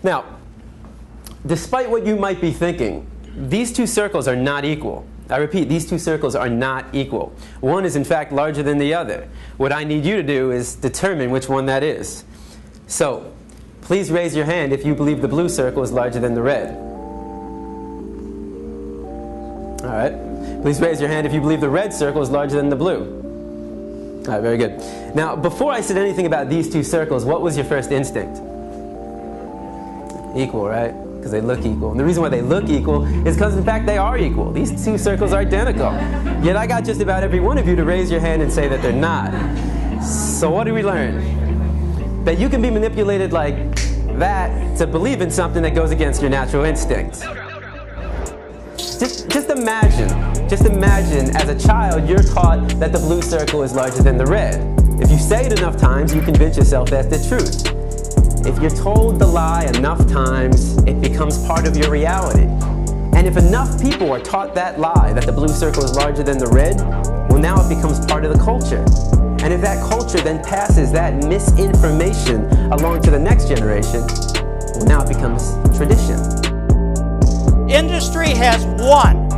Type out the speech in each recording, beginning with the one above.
Now, despite what you might be thinking, these two circles are not equal. I repeat, these two circles are not equal. One is in fact larger than the other. What I need you to do is determine which one that is. So, please raise your hand if you believe the blue circle is larger than the red. All right. Please raise your hand if you believe the red circle is larger than the blue. All right, very good. Now, before I said anything about these two circles, what was your first instinct? Equal, right? Because they look equal. And the reason why they look equal is because, in fact, they are equal. These two circles are identical. Yet I got just about every one of you to raise your hand and say that they're not. So what did we learn? That you can be manipulated like that to believe in something that goes against your natural instincts. Just imagine as a child you're taught that the blue circle is larger than the red. If you say it enough times, you convince yourself that's the truth. If you're told the lie enough times, it becomes part of your reality. And if enough people are taught that lie, that the blue circle is larger than the red, well, now it becomes part of the culture. And if that culture then passes that misinformation along to the next generation, well, now it becomes tradition. Industry has won.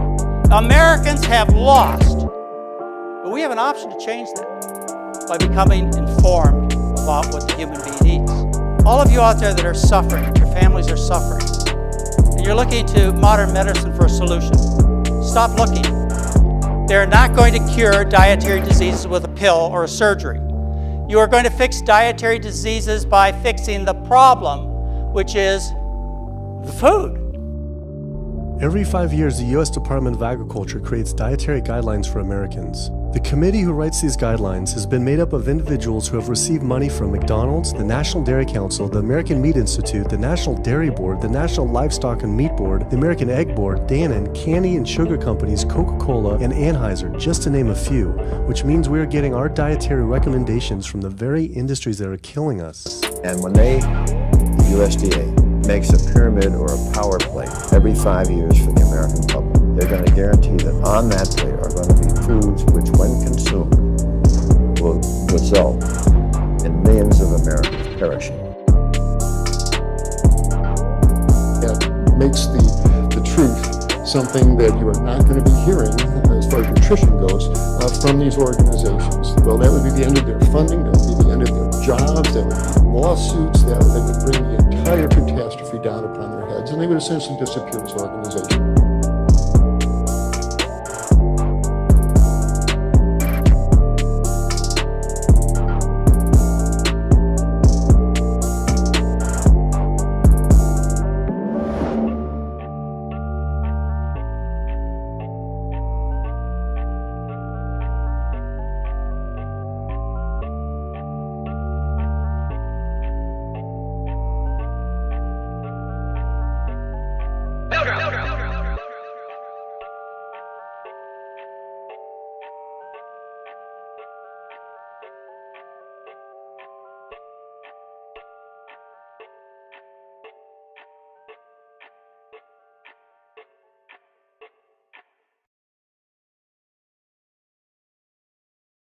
Americans have lost. But we have an option to change that by becoming informed about what the human being eats. All of you out there that are suffering, your families are suffering, and you're looking to modern medicine for a solution, stop looking. They're not going to cure dietary diseases with a pill or a surgery. You are going to fix dietary diseases by fixing the problem, which is the food. Every 5 years, the U.S. Department of Agriculture creates dietary guidelines for Americans. The committee who writes these guidelines has been made up of individuals who have received money from McDonald's, the National Dairy Council, the American Meat Institute, the National Dairy Board, the National Livestock and Meat Board, the American Egg Board, Dannon, candy and sugar companies, Coca-Cola, and Anheuser, just to name a few, which means we are getting our dietary recommendations from the very industries that are killing us. And when the USDA makes a pyramid or a power plate every 5 years for the American public, they're going to guarantee that on that plate are going to be foods which, when consumed, will result in millions of Americans perishing. That makes the truth something that you are not going to be hearing, as far as nutrition goes, from these organizations. Well, that would be the end of their funding, that would be the end of their jobs, that would be lawsuits, that would bring the entire catastrophe down upon their heads, and they would essentially disappear as an organization.